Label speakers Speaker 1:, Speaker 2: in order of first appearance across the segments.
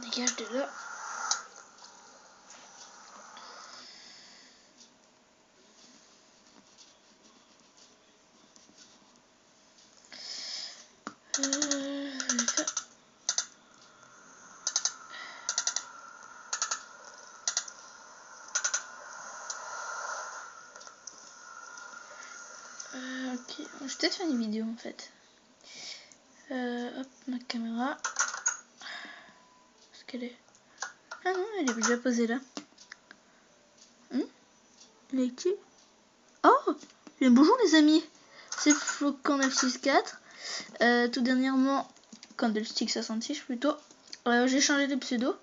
Speaker 1: dégage de là. Ok, je vais peut-être faire une vidéo en fait. Hop, ma caméra. Est-ce qu'elle est... Ah non, elle est déjà posée là. Elle est qui? Oh, bien bonjour les amis. C'est Flocon 964. Tout dernièrement, Candlestick 66 plutôt. J'ai changé de pseudo.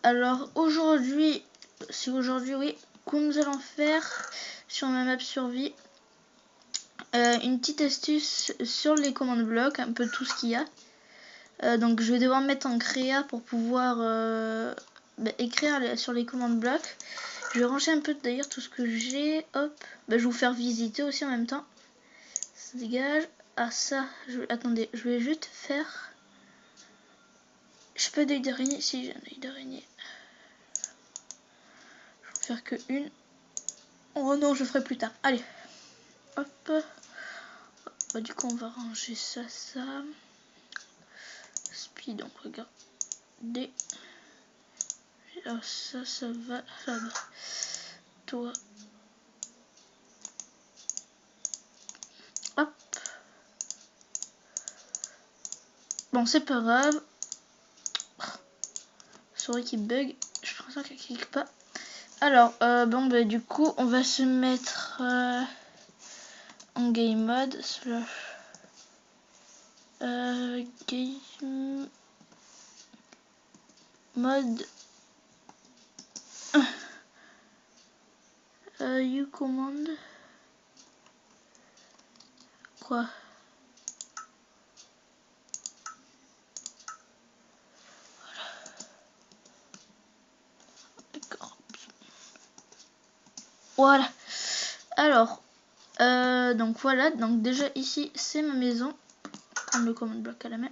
Speaker 1: Alors aujourd'hui, oui, que nous allons faire sur ma map survie. Une petite astuce sur les commandes blocs, un peu tout ce qu'il y a. Donc je vais devoir me mettre en créa pour pouvoir écrire sur les commandes blocs. Je vais ranger un peu d'ailleurs tout ce que j'ai. Hop, je vais vous faire visiter aussi en même temps. Ça dégage. Ah ça, attendez, je vais juste faire... Je sais pas d'œil d'araignée, si j'ai un œil d'araignée. Je vais faire que une. Oh non, je ferai plus tard. Allez, hop. Du coup on va ranger ça. Speed, donc regardez. Alors ça va. Toi. Hop. Bon, c'est pas grave. Souris qui bug. Je pense qu'elle clique pas. Alors, du coup, on va se mettre en game mode. Game mode. You command. Quoi? Voilà. Alors, donc voilà. Donc déjà ici, c'est ma maison. Prendre le command block à la main.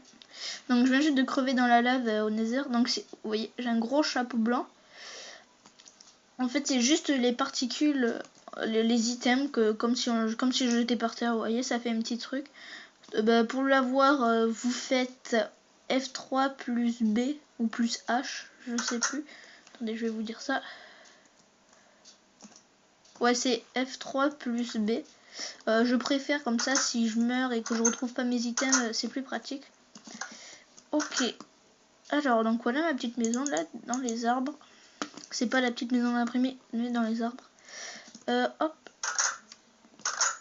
Speaker 1: Donc je viens juste de crever dans la lave au Nether. Donc vous voyez, j'ai un gros chapeau blanc. En fait, c'est juste les particules, les items que comme si je jetais par terre. Vous voyez, ça fait un petit truc. Pour l'avoir, vous faites F3 plus B ou plus H, je sais plus. Attendez, je vais vous dire ça. Ouais, c'est F3 plus B. Je préfère comme ça, si je meurs et que je retrouve pas mes items, c'est plus pratique. Ok. Alors, donc voilà ma petite maison là, dans les arbres. C'est pas la petite maison imprimée, mais dans les arbres. Hop.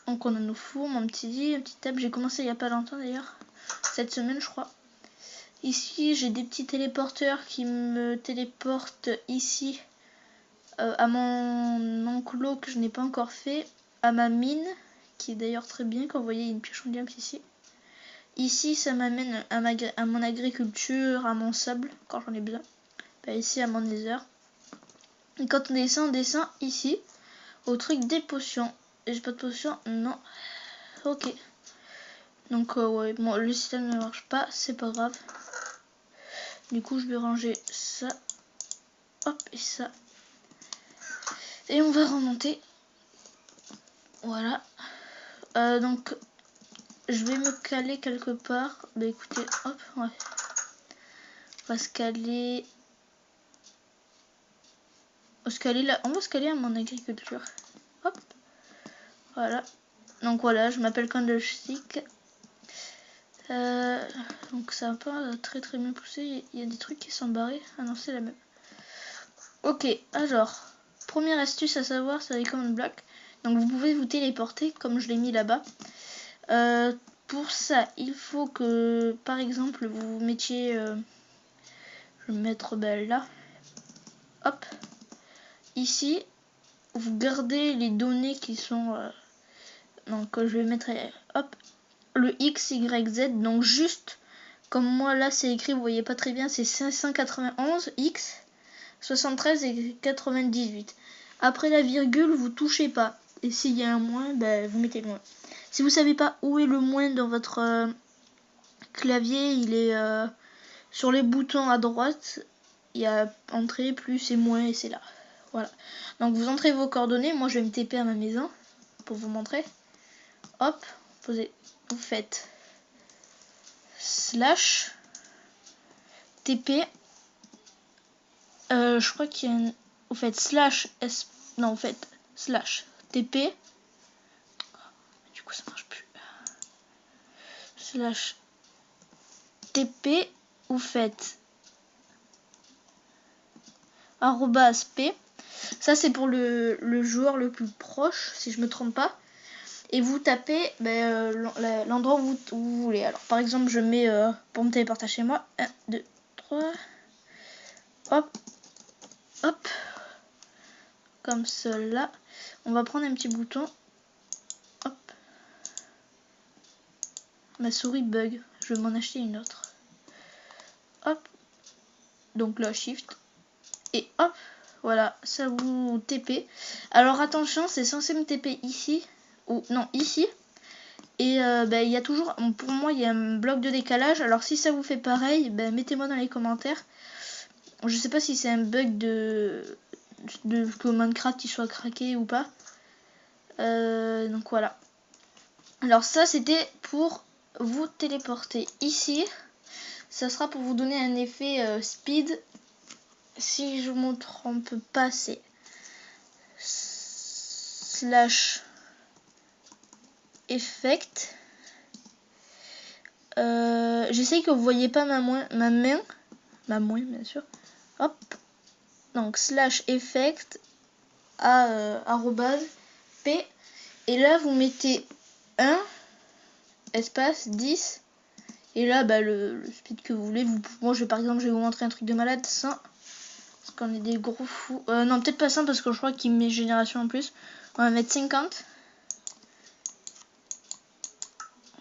Speaker 1: Donc on a nos fours, mon petit lit, une petite table. J'ai commencé il y a pas longtemps d'ailleurs. Cette semaine, je crois. Ici, j'ai des petits téléporteurs qui me téléportent ici à mon enclos que je n'ai pas encore fait, à ma mine, qui est d'ailleurs très bien, quand vous voyez une pioche en diamant ici. Ici, ça m'amène à mon agriculture, à mon sable, quand j'en ai besoin. Ici, à mon nether. Et quand on descend ici, au truc des potions. Et j'ai pas de potions? Non. Ok. Donc, ouais, bon, le système ne marche pas, c'est pas grave. Du coup, je vais ranger ça. Hop, et ça. Et on va remonter. Voilà. Donc, je vais me caler quelque part. Écoutez, hop, ouais. On va se caler. On va se caler à mon agriculture. Hop. Voilà. Donc voilà, je m'appelle Candlestick. Donc ça va pas très bien poussé. Il y a des trucs qui sont barrés. Ah non, c'est la même. Ok, alors, première astuce à savoir sur les command blocks. Donc vous pouvez vous téléporter comme je l'ai mis là-bas. Pour ça, il faut que, par exemple, vous mettiez... je vais me mettre là. Hop. Ici, vous gardez les données qui sont... donc je vais mettre... hop. Le X, Y, Z. Donc juste, comme moi là c'est écrit, vous voyez pas très bien, c'est 591 X, 73 et 98. Après la virgule, vous touchez pas. Et s'il y a un moins, vous mettez le moins. Si vous savez pas où est le moins dans votre clavier, il est sur les boutons à droite. il y a entrée, plus et moins, et c'est là. Voilà. Donc vous entrez vos coordonnées. Moi je vais me TP à ma maison pour vous montrer. Hop, vous faites slash TP. Je crois qu'il y a une... Vous faites slash S... Non, vous faites slash TP. Du coup ça marche plus. Slash TP. Vous faites arrobas P. Ça c'est pour le joueur le plus proche, si je me trompe pas. Et vous tapez l'endroit où vous voulez. Alors par exemple je mets pour me téléporter chez moi. 1, 2, 3. Hop. Hop. Comme cela. On va prendre un petit bouton. Hop. Ma souris bug. Je vais m'en acheter une autre. Hop. Donc là shift. Et hop. Voilà. Ça vous TP. Alors attention, c'est censé me TP ici. Ou non, ici. Et il y a toujours, pour moi il y a un bloc de décalage. Alors si ça vous fait pareil, mettez-moi dans les commentaires. Je sais pas si c'est un bug de que Minecraft il soit craqué ou pas. Donc voilà. Alors ça c'était pour vous téléporter. Ici ça sera pour vous donner un effet speed. Si je me trompe pas, c'est slash effect. J'essaye que vous voyez pas ma main bien sûr. Hop. Donc slash effect arrobase p. Et là vous mettez 1 espace 10. Et là le speed que vous voulez. Moi par exemple je vais vous montrer un truc de malade. 100. Parce qu'on est des gros fous. Non peut-être pas 100 parce que je crois qu'il met génération en plus. On va mettre 50.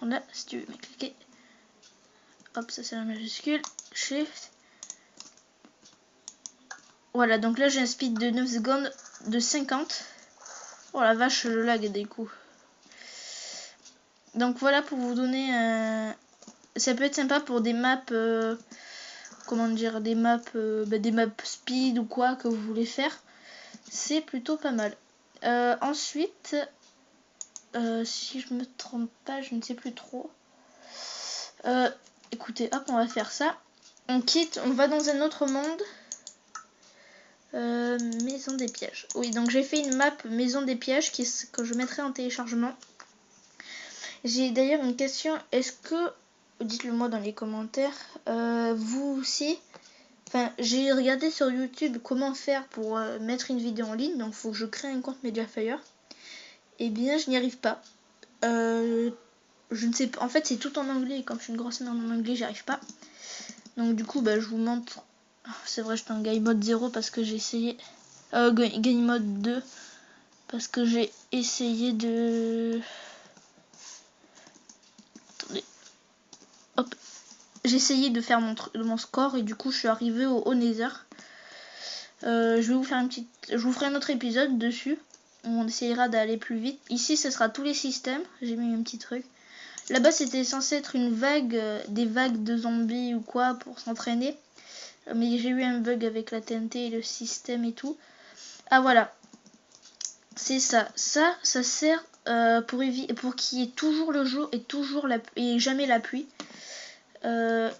Speaker 1: Là si tu veux cliquer. Hop, ça c'est la majuscule. Shift. Voilà, donc là j'ai un speed de 9 secondes de 50. Oh la vache, le lag des coups. Donc voilà pour vous donner un... Ça peut être sympa pour des maps... comment dire, des maps speed ou quoi que vous voulez faire. C'est plutôt pas mal. Ensuite, si je me trompe pas, je ne sais plus trop. Écoutez, hop, on va faire ça. On quitte, on va dans un autre monde. Maison des pièges. Oui, donc j'ai fait une map maison des pièges que je mettrai en téléchargement. J'ai d'ailleurs une question. Est-ce que, dites-le moi dans les commentaires, vous aussi, enfin j'ai regardé sur YouTube comment faire pour mettre une vidéo en ligne. Donc il faut que je crée un compte Mediafire. Eh bien je n'y arrive pas. Je ne sais pas. En fait c'est tout en anglais. Et comme je suis une grosse merde en anglais, j'y arrive pas. Donc du coup je vous montre. C'est vrai, j'étais en game mode 0 parce que j'ai essayé. Game mode 2 parce que j'ai essayé de... Attendez. Hop. J'ai essayé de faire mon score et du coup je suis arrivée au Nether. Je vais vous faire je vous ferai un autre épisode dessus. On essayera d'aller plus vite. Ici ce sera tous les systèmes. J'ai mis un petit truc. Là-bas c'était censé être une vague, des vagues de zombies ou quoi pour s'entraîner. Mais j'ai eu un bug avec la TNT et le système et tout. Ah voilà. C'est ça. Ça sert pour qu'il y ait toujours le jour et jamais la pluie.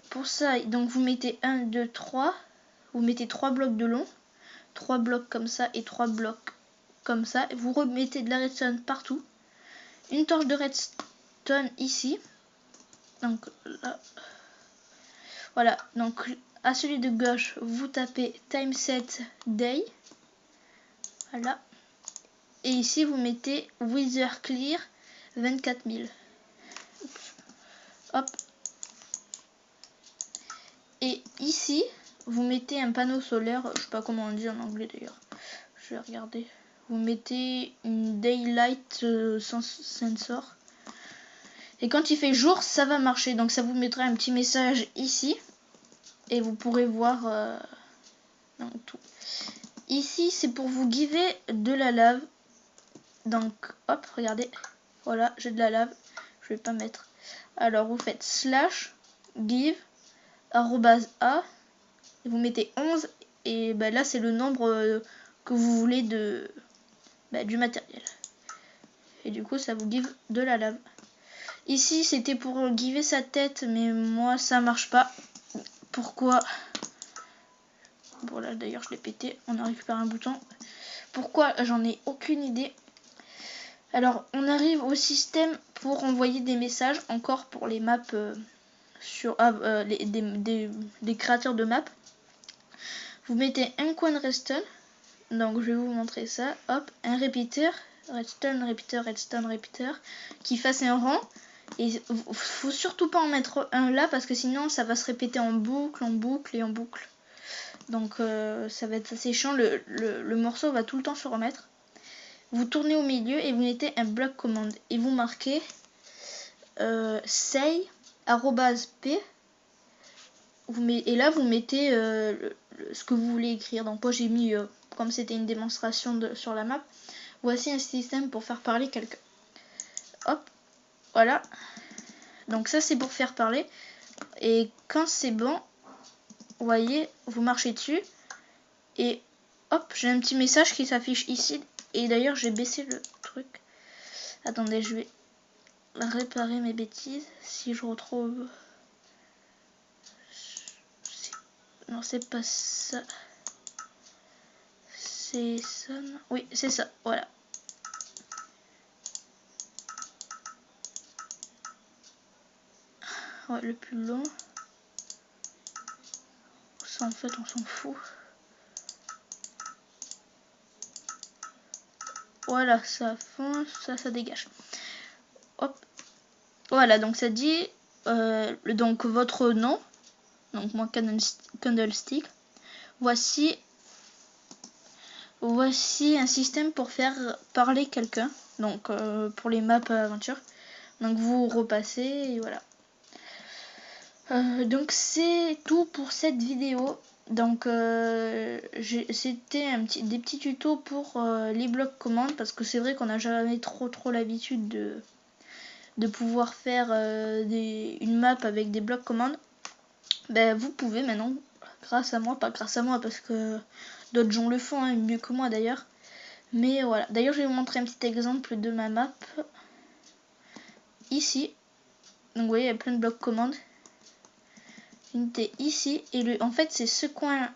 Speaker 1: Pour ça, donc vous mettez 1, 2, 3. Vous mettez 3 blocs de long. 3 blocs comme ça et 3 blocs comme ça. Vous remettez de la redstone partout. Une torche de redstone ici. Donc là. Voilà. Donc à celui de gauche, vous tapez timeset day. Voilà. Et ici, vous mettez Wither Clear 24 000. Hop. Et ici, vous mettez un panneau solaire. Je sais pas comment on dit en anglais d'ailleurs. Je vais regarder. Vous mettez une Daylight Sensor. Et quand il fait jour, ça va marcher. Donc ça vous mettra un petit message ici. Et vous pourrez voir tout. Ici, c'est pour vous giver de la lave. Donc, hop, regardez. Voilà, j'ai de la lave. Je vais pas mettre. Alors, vous faites slash give arrobase a. Et vous mettez 11 et bah, là c'est le nombre que vous voulez du matériel. Et du coup ça vous give de la lave. Ici c'était pour giver sa tête, mais moi ça marche pas. Pourquoi? Bon là d'ailleurs je l'ai pété, on a récupéré un bouton. Pourquoi? J'en ai aucune idée. Alors on arrive au système pour envoyer des messages, encore pour les maps sur des créateurs de maps. Vous mettez un coin de redstone, donc je vais vous montrer ça. Hop, un repeater, redstone, repeater, qui fasse un rang. Et faut surtout pas en mettre un là parce que sinon ça va se répéter en boucle et en boucle. Donc ça va être assez chiant, le morceau va tout le temps se remettre. Vous tournez au milieu et vous mettez un bloc commande et vous marquez say @p. Et là vous mettez ce que vous voulez écrire. Donc moi j'ai mis, comme c'était une démonstration sur la map, voici un système pour faire parler quelqu'un. Hop, voilà. Donc ça c'est pour faire parler. Et quand c'est bon, vous voyez, vous marchez dessus. Et hop, j'ai un petit message qui s'affiche ici. Et d'ailleurs j'ai baissé le truc. Attendez, je vais réparer mes bêtises. Si je retrouve... Non, c'est pas ça. C'est ça, non? Oui, c'est ça, voilà. Ouais, le plus long. Ça, en fait, on s'en fout. Voilà, ça fonce, ça dégage. Hop. Voilà, donc ça dit donc votre nom. Donc moi, Candlestick. Voici un système pour faire parler quelqu'un. Donc pour les maps aventure. Donc vous repassez et voilà. Donc c'est tout pour cette vidéo. Donc c'était des petits tutos pour les blocs commandes, parce que c'est vrai qu'on n'a jamais trop l'habitude de pouvoir faire une map avec des blocs commandes. Ben vous pouvez maintenant, grâce à moi, pas grâce à moi parce que d'autres gens le font, hein, mieux que moi d'ailleurs. Mais voilà, d'ailleurs je vais vous montrer un petit exemple de ma map ici. Donc vous voyez, il y a plein de blocs commandes. Unité ici, et en fait c'est ce coin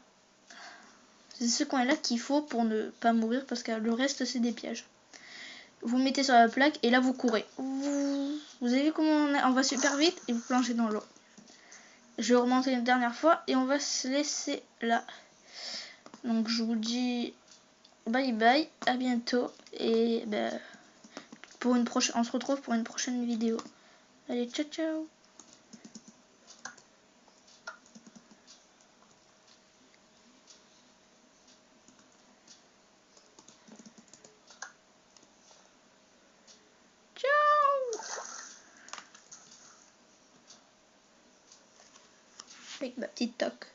Speaker 1: là qu'il faut pour ne pas mourir, parce que le reste c'est des pièges. Vous mettez sur la plaque et là vous courez. Vous avez vu comment on va super vite, et vous plongez dans l'eau. Je vais remonter une dernière fois et on va se laisser là. Donc je vous dis bye bye, à bientôt, et pour une prochaine, on se retrouve pour une prochaine vidéo. Allez, ciao ciao. Avec ma petite toque.